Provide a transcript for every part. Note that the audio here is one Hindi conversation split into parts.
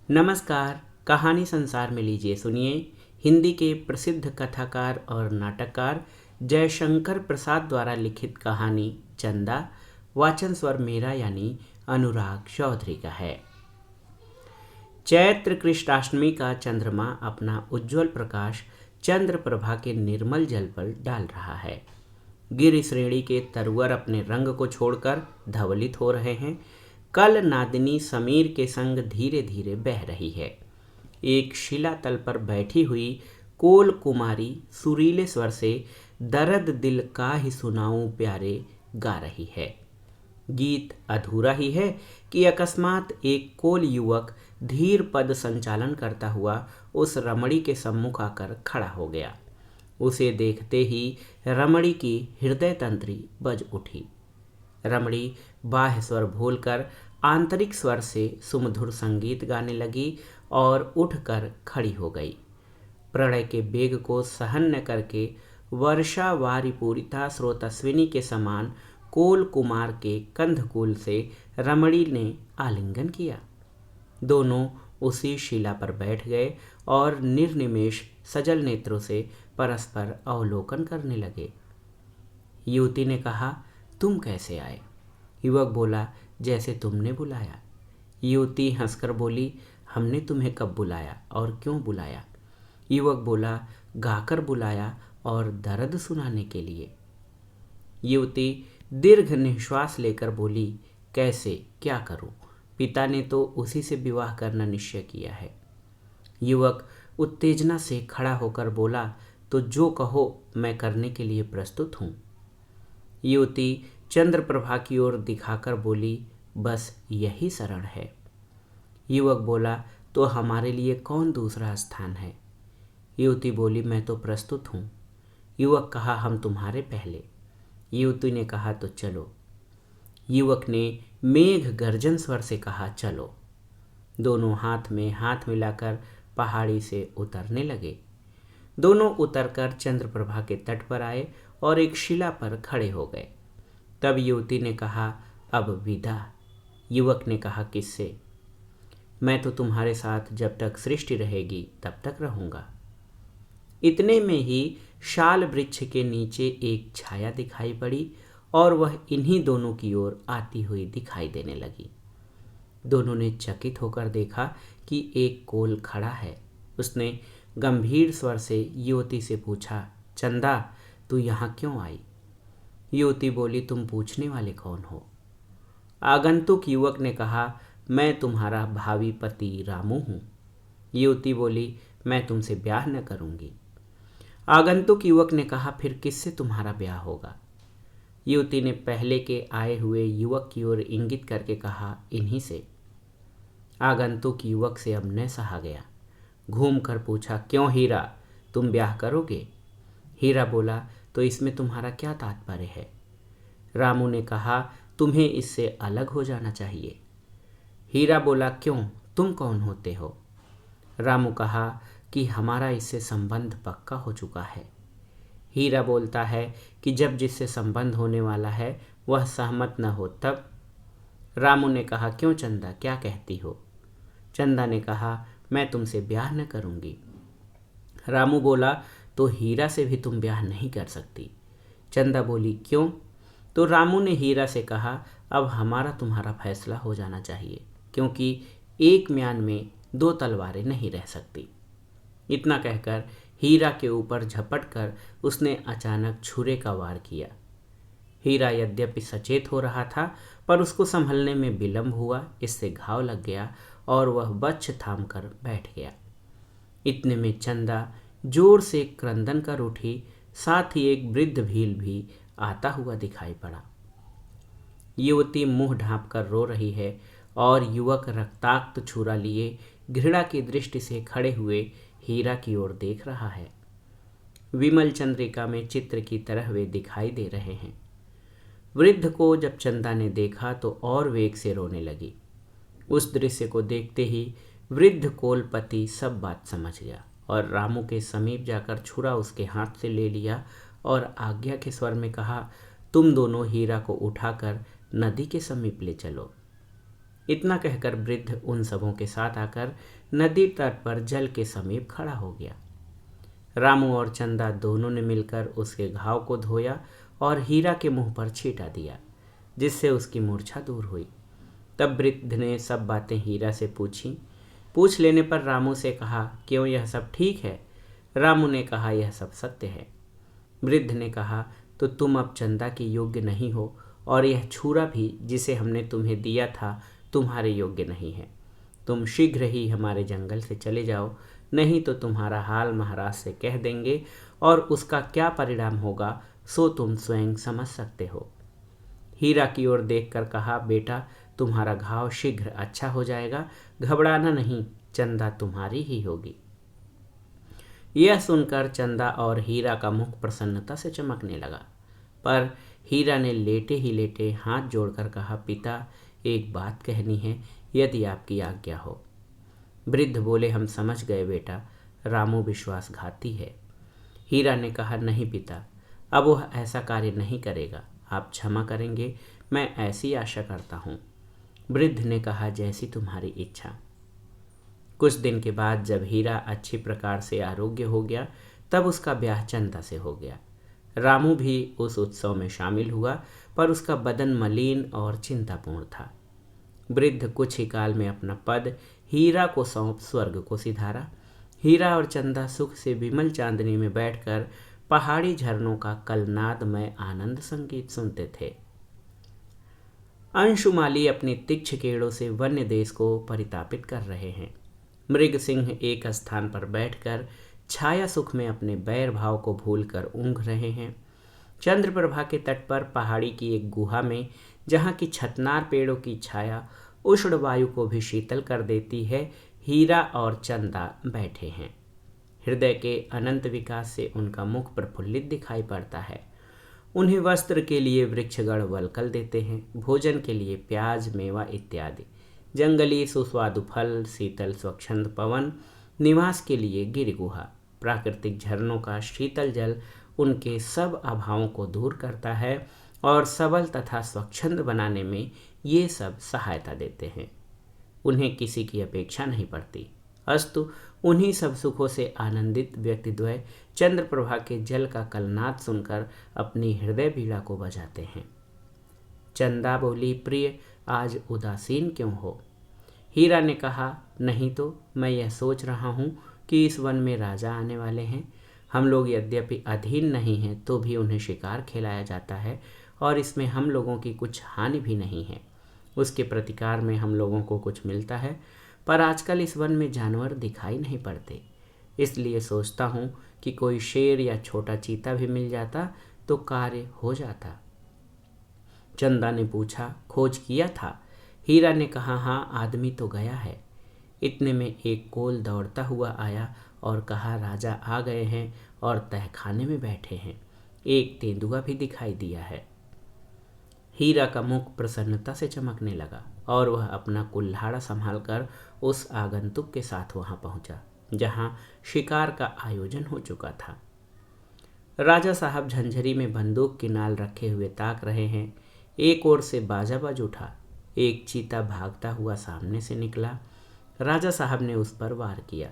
नमस्कार। कहानी संसार में लीजिए सुनिए। हिंदी के प्रसिद्ध कथाकार और नाटककार जयशंकर प्रसाद द्वारा लिखित कहानी चंदा। वाचन स्वर मेरा यानी अनुराग चौधरी का है। चैत्र कृष्णाष्टमी का चंद्रमा अपना उज्जवल प्रकाश चंद्र प्रभा के निर्मल जल पर डाल रहा है। गिर श्रेणी के तरवर अपने रंग को छोड़कर धवलित हो रहे हैं। कल नादिनी समीर के संग धीरे धीरे बह रही है। एक शिलातल पर बैठी हुई कोल कुमारी सुरीले स्वर से दर्द दिल का ही सुनाऊं प्यारे गा रही है। गीत अधूरा ही है कि अकस्मात एक कोल युवक धीर पद संचालन करता हुआ उस रमणी के सम्मुख आकर खड़ा हो गया। उसे देखते ही रमणी की हृदय तंत्री बज उठी। रमणी बाह्य स्वर भूलकर आंतरिक स्वर से सुमधुर संगीत गाने लगी और उठकर खड़ी हो गई। प्रणय के बेग को सहन न करके वर्षा वारिपूरिता स्रोतस्विनी के समान कोल कुमार के कंधकूल से रमणी ने आलिंगन किया। दोनों उसी शिला पर बैठ गए और निर्निमेष सजल नेत्रों से परस्पर अवलोकन करने लगे। युवती ने कहा, तुम कैसे आए? युवक बोला, जैसे तुमने बुलाया। युवती हंसकर बोली, हमने तुम्हें कब बुलाया और क्यों बुलाया? युवक बोला, गाकर बुलाया और दर्द सुनाने के लिए। युवती दीर्घ निश्वास लेकर बोली, कैसे, क्या करूं? पिता ने तो उसी से विवाह करना निश्चय किया है। युवक उत्तेजना से खड़ा होकर बोला, तो जो कहो मैं करने के लिए प्रस्तुत हूं। युवती चंद्रप्रभा की ओर दिखाकर बोली, बस यही शरण है। युवक बोला, तो हमारे लिए कौन दूसरा स्थान है? युवती बोली, मैं तो प्रस्तुत हूँ। युवक कहा, हम तुम्हारे पहले। युवती ने कहा, तो चलो। युवक ने मेघ गर्जन स्वर से कहा, चलो। दोनों हाथ में हाथ मिलाकर पहाड़ी से उतरने लगे। दोनों उतरकर चंद्रप्रभा के तट पर आए और एक शिला पर खड़े हो गए। तब युवती ने कहा, अब विदा। युवक ने कहा, किससे? मैं तो तुम्हारे साथ जब तक सृष्टि रहेगी तब तक रहूंगा। इतने में ही शाल वृक्ष के नीचे एक छाया दिखाई पड़ी और वह इन्हीं दोनों की ओर आती हुई दिखाई देने लगी। दोनों ने चकित होकर देखा कि एक कोल खड़ा है। उसने गंभीर स्वर से युवती से पूछा, चंदा, तू यहाँ क्यों आई? युवती बोली, तुम पूछने वाले कौन हो? आगंतुक युवक ने कहा, मैं तुम्हारा भावी पति रामू हूँ। युवती बोली, मैं तुमसे ब्याह न करूँगी। आगंतुक युवक ने कहा, फिर किससे तुम्हारा ब्याह होगा? युवती ने पहले के आए हुए युवक की ओर इंगित करके कहा, इन्हीं से। आगंतुक युवक से अब न सहा गया। घूम कर पूछा, क्यों हीरा, तुम ब्याह करोगे? हीरा बोला, तो इसमें तुम्हारा क्या तात्पर्य है? रामू ने कहा, तुम्हें इससे अलग हो जाना चाहिए। हीरा बोला, क्यों, तुम कौन होते हो? रामू कहा कि हमारा इससे संबंध पक्का हो चुका है। हीरा बोलता है कि जब जिससे संबंध होने वाला है वह सहमत न हो तब। रामू ने कहा, क्यों चंदा, क्या कहती हो? चंदा ने कहा, मैं तुमसे ब्याह न करूँगी। रामू बोला, तो हीरा से भी तुम ब्याह नहीं कर सकती। चंदा बोली, क्यों? तो रामू ने हीरा से कहा, अब हमारा तुम्हारा फैसला हो जाना चाहिए, क्योंकि एक म्यान में दो तलवारें नहीं रह सकती। इतना कहकर हीरा के ऊपर झपट कर उसने अचानक छुरे का वार किया। हीरा यद्यपि सचेत हो रहा था, पर उसको संभलने में विलंब हुआ। इससे घाव लग गया और वह बच्छ थाम कर बैठ गया। इतने में चंदा जोर से क्रंदन कर उठी। साथ ही एक वृद्ध भील भी आता हुआ दिखाई पड़ा। युवती मुंह ढांप कर रो रही है और युवक रक्ताक्त छुरा लिए घृणा की दृष्टि से खड़े हुए हीरा की ओर देख रहा है। विमल चंद्रिका में चित्र की तरह वे दिखाई दे रहे हैं। वृद्ध को जब चंदा ने देखा तो और वेग से रोने लगी। उस दृश्य को देखते ही वृद्ध कोलपति सब बात समझ गया और रामू के समीप जाकर छुरा उसके हाथ से ले लिया और आज्ञा के स्वर में कहा, तुम दोनों हीरा को उठाकर नदी के समीप ले चलो। इतना कहकर वृद्ध उन सबों के साथ आकर नदी तट पर जल के समीप खड़ा हो गया। रामू और चंदा दोनों ने मिलकर उसके घाव को धोया और हीरा के मुंह पर छींटा दिया, जिससे उसकी मूर्छा दूर हुई। तब वृद्ध ने सब बातें हीरा से पूछी। पूछ लेने पर रामू से कहा, क्यों यह सब ठीक है? रामू ने कहा, यह सब सत्य है। वृद्ध ने कहा, तो तुम अब चंदा के योग्य नहीं हो, और यह छुरा भी जिसे हमने तुम्हें दिया था तुम्हारे योग्य नहीं है। तुम शीघ्र ही हमारे जंगल से चले जाओ, नहीं तो तुम्हारा हाल महाराज से कह देंगे, और उसका क्या परिणाम होगा सो तुम स्वयं समझ सकते हो। हीरा की ओर देखकर कहा, बेटा, तुम्हारा घाव शीघ्र अच्छा हो जाएगा, घबराना नहीं, चंदा तुम्हारी ही होगी। यह सुनकर चंदा और हीरा का मुख प्रसन्नता से चमकने लगा, पर हीरा ने लेटे ही लेटे हाथ जोड़कर कहा, पिता, एक बात कहनी है, यदि आपकी आज्ञा हो। वृद्ध बोले, हम समझ गए बेटा, रामू विश्वासघाती है। हीरा ने कहा, नहीं पिता, अब वह ऐसा कार्य नहीं करेगा, आप क्षमा करेंगे, मैं ऐसी आशा करता हूँ। वृद्ध ने कहा, जैसी तुम्हारी इच्छा। कुछ दिन के बाद जब हीरा अच्छी प्रकार से आरोग्य हो गया, तब उसका ब्याह चंदा से हो गया। रामू भी उस उत्सव में शामिल हुआ, पर उसका बदन मलिन और चिंतापूर्ण था। वृद्ध कुछ ही काल में अपना पद हीरा को सौंप स्वर्ग को सिधारा। हीरा और चंदा सुख से विमल चांदनी में बैठकर पहाड़ी झरनों का कलनादमय आनंद संगीत सुनते थे। अंशुमाली अपनी तीक्ष्ण कीड़ों से वन्य देश को परितापित कर रहे हैं। मृग सिंह एक स्थान पर बैठकर छाया सुख में अपने बैर भाव को भूलकर ऊँघ रहे हैं। चंद्रप्रभा के तट पर पहाड़ी की एक गुहा में, जहाँ की छतनार पेड़ों की छाया उष्ण वायु को भी शीतल कर देती है, हीरा और चंदा बैठे हैं। हृदय के अनंत विकास से उनका मुख प्रफुल्लित दिखाई पड़ता है। उन्हें वस्त्र के लिए वृक्षगण वलकल देते हैं, भोजन के लिए प्याज, मेवा इत्यादि, जंगली सुस्वादु फल, शीतल स्वच्छंद पवन, निवास के लिए गिरिगुहा, प्राकृतिक झरनों का शीतल जल उनके सब अभावों को दूर करता है और सबल तथा स्वच्छंद बनाने में ये सब सहायता देते हैं। उन्हें किसी की अपेक्षा नहीं पड़ती। अस्तु उन्हीं सब सुखों से आनंदित व्यक्तिद्वय चंद्रप्रभा के जल का कलनाद सुनकर अपनी हृदय पीड़ा को बजाते हैं। चंदा बोली, प्रिय, आज उदासीन क्यों हो? हीरा ने कहा, नहीं तो मैं यह सोच रहा हूँ कि इस वन में राजा आने वाले हैं। हम लोग यद्यपि अधीन नहीं हैं, तो भी उन्हें शिकार खिलाया जाता है, और इसमें हम लोगों की कुछ हानि भी नहीं है। उसके प्रतिकार में हम लोगों को कुछ मिलता है, पर आजकल इस वन में जानवर दिखाई नहीं पड़ते। इसलिए सोचता हूँ कि कोई शेर या छोटा चीता भी मिल जाता तो कार्य हो जाता। चंदा ने पूछा, खोज किया था? हीरा ने कहा, हाँ, आदमी तो गया है। इतने में एक कोल दौड़ता हुआ आया और कहा, राजा आ गए हैं और तहखाने में बैठे हैं। एक तेंदुआ भी दिखाई दिया है। हीरा का मुख प्रसन्नता से चमकने लगा और वह अपना कुल्हाड़ा संभालकर उस आगंतुक के साथ वहां पहुंचा, जहां शिकार का आयोजन हो चुका था। राजा साहब झंझरी में बंदूक की नाल रखे हुए ताक रहे हैं। एक ओर से बाजा बज उठा। एक चीता भागता हुआ सामने से निकला। राजा साहब ने उस पर वार किया।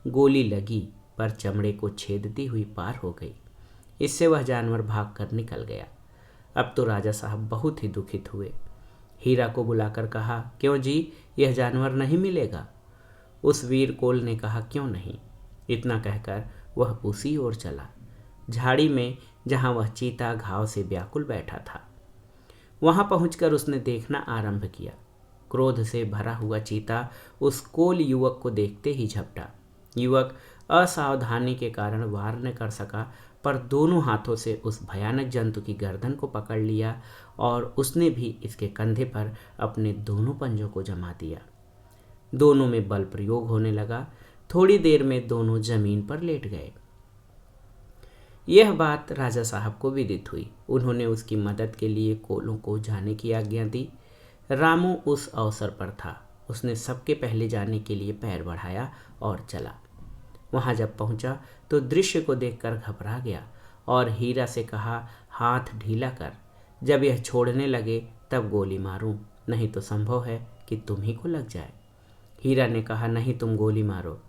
गोली लगी, पर चमड़े को छेदती हुई पार हो गई। इससे वह जानवर भागकर निकल गया। अब तो राजा साहब बहुत ही दुखित हुए। हीरा को बुलाकर कहा, क्यों जी, यह जानवर नहीं मिलेगा? उस वीर कोल ने कहा, क्यों नहीं। इतना कहकर वह उसी ओर चला, झाड़ी में, जहां वह चीता घाव से व्याकुल बैठा था। वहां पहुंचकर उसने देखना आरंभ किया। क्रोध से भरा हुआ चीता उस कोल युवक को देखते ही झपटा। युवक असावधानी के कारण वार न कर सका, पर दोनों हाथों से उस भयानक जंतु की गर्दन को पकड़ लिया और उसने भी इसके कंधे पर अपने दोनों पंजों को जमा दिया। दोनों में बल प्रयोग होने लगा। थोड़ी देर में दोनों जमीन पर लेट गए। यह बात राजा साहब को विदित हुई। उन्होंने उसकी मदद के लिए कोलों को जाने की आज्ञा दी। रामू उस अवसर पर था। उसने सबके पहले जाने के लिए पैर बढ़ाया और चला। वहां जब पहुंचा तो दृश्य को देखकर घबरा गया और हीरा से कहा, हाथ ढीला कर, जब यह छोड़ने लगे तब गोली मारूं, नहीं तो संभव है कि तुम्ही को लग जाए। हीरा ने कहा, नहीं, तुम गोली मारो।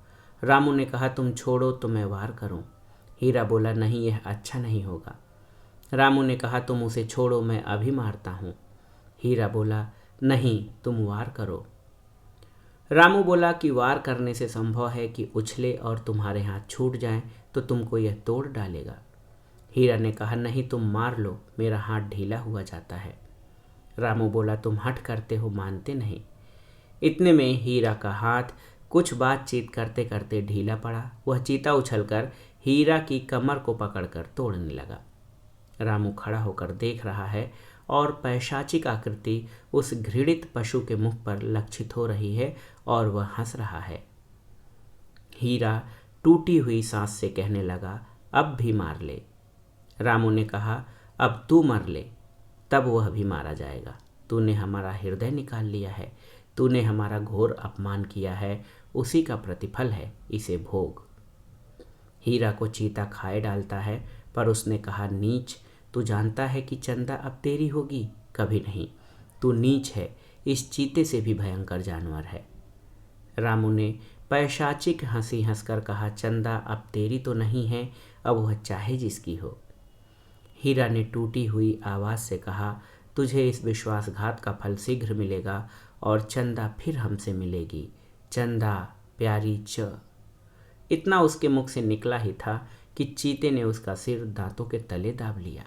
रामू ने कहा, तुम छोड़ो तो मैं वार करूं। हीरा बोला, नहीं, यह अच्छा नहीं होगा। रामू ने कहा, तुम उसे छोड़ो, मैं अभी मारता हूं। हीरा बोला, नहीं, तुम वार करो। रामू बोला कि वार करने से संभव है कि उछले और तुम्हारे हाथ छूट जाएं तो तुमको यह तोड़ डालेगा। हीरा ने कहा, नहीं, तुम मार लो, मेरा हाथ ढीला हुआ जाता है। रामू बोला, तुम हठ करते हो, मानते नहीं। इतने में हीरा का हाथ कुछ बातचीत करते करते ढीला पड़ा। वह चीता उछलकर हीरा की कमर को पकड़कर तोड़ने लगा। रामू खड़ा होकर देख रहा है और पैशाचिक आकृति उस घृणित पशु के मुख पर लक्षित हो रही है और वह हंस रहा है। हीरा टूटी हुई सांस से कहने लगा, अब भी मार ले। रामू ने कहा, अब तू मर ले, तब वह भी मारा जाएगा। तूने हमारा हृदय निकाल लिया है, तूने हमारा घोर अपमान किया है, उसी का प्रतिफल है, इसे भोग। हीरा को चीता खाए डालता है, पर उसने कहा, नीच, तू जानता है कि चंदा अब तेरी होगी? कभी नहीं, तू नीच है, इस चीते से भी भयंकर जानवर है। रामू ने पैशाचिक हंसी हंसकर कहा, चंदा अब तेरी तो नहीं है, अब वह चाहे जिसकी हो। हीरा ने टूटी हुई आवाज़ से कहा, तुझे इस विश्वासघात का फल शीघ्र मिलेगा और चंदा फिर हमसे मिलेगी। चंदा प्यारी च। इतना उसके मुख से निकला ही था कि चीते ने उसका सिर दांतों के तले दाब लिया।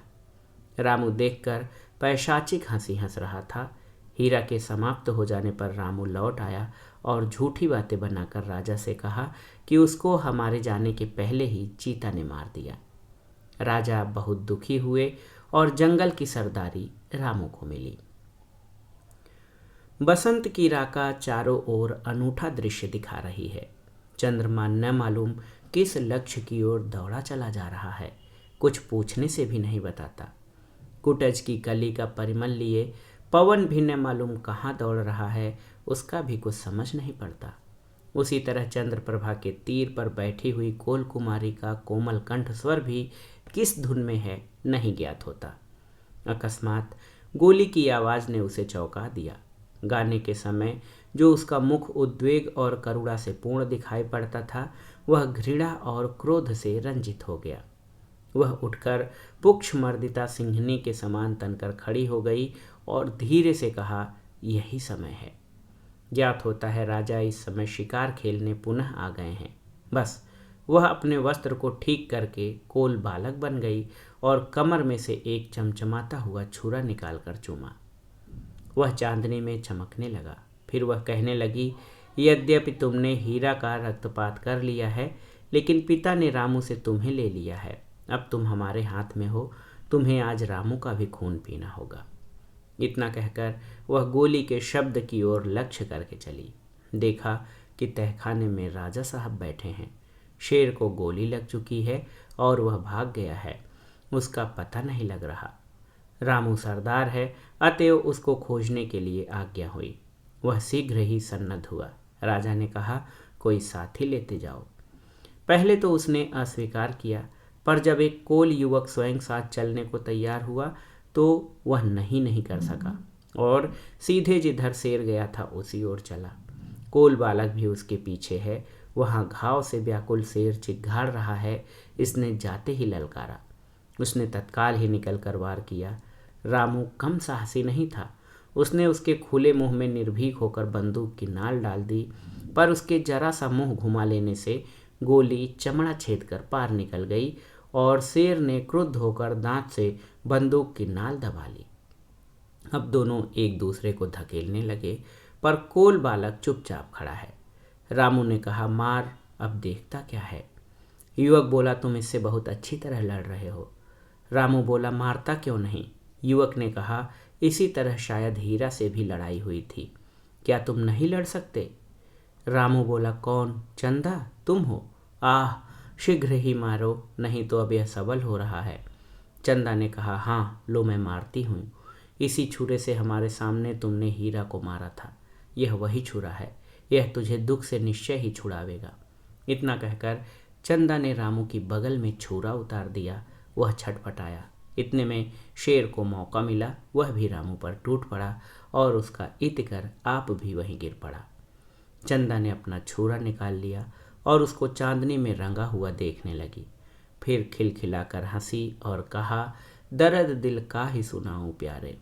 रामू देखकर पैशाचिक हंसी हंस रहा था। हीरा के समाप्त हो जाने पर रामू लौट आया और झूठी बातें बनाकर राजा से कहा कि उसको हमारे जाने के पहले ही चीता ने मार दिया। राजा बहुत दुखी हुए और जंगल की सरदारी रामू को मिली। बसंत की राका चारों ओर अनूठा दृश्य दिखा रही है। चंद्रमा न मालूम किस लक्ष्य की ओर दौड़ा चला जा रहा है, कुछ पूछने से भी नहीं बताता। कुटज की कली का परिमल लिए पवन भी न मालूम कहाँ दौड़ रहा है, उसका भी कुछ समझ नहीं पड़ता। उसी तरह चंद्रप्रभा के तीर पर बैठी हुई कोल कुमारी का कोमल कंठ स्वर भी किस धुन में है, नहीं ज्ञात होता। अकस्मात गोली की आवाज़ ने उसे चौंका दिया। गाने के समय जो उसका मुख उद्वेग और करुणा से पूर्ण दिखाई पड़ता था, वह घृणा और क्रोध से रंजित हो गया। वह उठकर पुक्षमर्दिता सिंहनी के समान तनकर खड़ी हो गई और धीरे से कहा, यही समय है। ज्ञात होता है राजा इस समय शिकार खेलने पुनः आ गए हैं। बस वह अपने वस्त्र को ठीक करके कोल बालक बन गई और कमर में से एक चमचमाता हुआ छुरा निकालकर चूमा। वह चांदनी में चमकने लगा। फिर वह कहने लगी, यद्यपि तुमने हीरा का रक्तपात कर लिया है, लेकिन पिता ने रामू से तुम्हें ले लिया है। अब तुम हमारे हाथ में हो, तुम्हें आज रामू का भी खून पीना होगा। इतना कहकर वह गोली के शब्द की ओर लक्ष्य करके चली। देखा कि तहखाने में राजा साहब बैठे हैं। शेर को गोली लग चुकी है और वह भाग गया है, उसका पता नहीं लग रहा। रामू सरदार है, अतएव उसको खोजने के लिए आज्ञा हुई। वह शीघ्र ही सन्नद्ध हुआ। राजा ने कहा, कोई साथी लेते जाओ। पहले तो उसने अस्वीकार किया, पर जब एक कोल युवक स्वयं साथ चलने को तैयार हुआ तो वह नहीं कर सका और सीधे जिधर शेर गया था उसी ओर चला। कोल बालक भी उसके पीछे है। वहाँ घाव से व्याकुल शेर चिघाड़ रहा है। इसने जाते ही ललकारा। उसने तत्काल ही निकल कर वार किया। रामू कम साहसी नहीं था। उसने उसके खुले मुंह में निर्भीक होकर बंदूक की नाल डाल दी, पर उसके जरा सा मुंह घुमा लेने से गोली चमड़ा छेद कर पार निकल गई और शेर ने क्रुद्ध होकर दांत से बंदूक की नाल दबा ली। अब दोनों एक दूसरे को धकेलने लगे, पर कोल बालक चुपचाप खड़ा है। रामू ने कहा, मार, अब देखता क्या है। युवक बोला, तुम इससे बहुत अच्छी तरह लड़ रहे हो। रामू बोला, मारता क्यों नहीं। युवक ने कहा, इसी तरह शायद हीरा से भी लड़ाई हुई थी, क्या तुम नहीं लड़ सकते। रामू बोला, कौन? चंदा, तुम हो? आह, शीघ्र ही मारो, नहीं तो अब यह सबल हो रहा है। चंदा ने कहा, हाँ, लो मैं मारती हूँ। इसी छुरे से हमारे सामने तुमने हीरा को मारा था। यह वही छुरा है, यह तुझे दुख से निश्चय ही छुड़ावेगा। इतना कहकर चंदा ने रामू की बगल में छुरा उतार दिया। वह छटपटाया, इतने में शेर को मौका मिला, वह भी रामू पर टूट पड़ा और उसका इत कर आप भी वहीं गिर पड़ा। चंदा ने अपना छुरा निकाल लिया और उसको चांदनी में रंगा हुआ देखने लगी। फिर खिलखिलाकर हंसी और कहा, दर्द दिल का ही सुनाऊं प्यारे।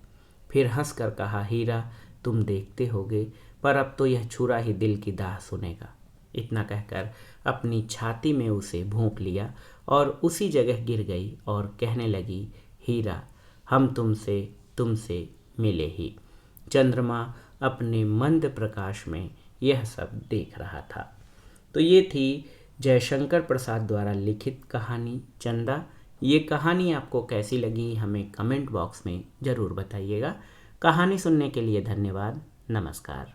फिर हंसकर कहा, हीरा तुम देखते होगे, पर अब तो यह छुरा ही दिल की दाह सुनेगा। इतना कहकर अपनी छाती में उसे भोंक लिया और उसी जगह गिर गई और कहने लगी, हीरा हम तुमसे तुमसे मिले ही। चंद्रमा अपने मंद प्रकाश में यह सब देख रहा था। तो ये थी जयशंकर प्रसाद द्वारा लिखित कहानी चंदा। ये कहानी आपको कैसी लगी हमें कमेंट बॉक्स में ज़रूर बताइएगा। कहानी सुनने के लिए धन्यवाद। नमस्कार।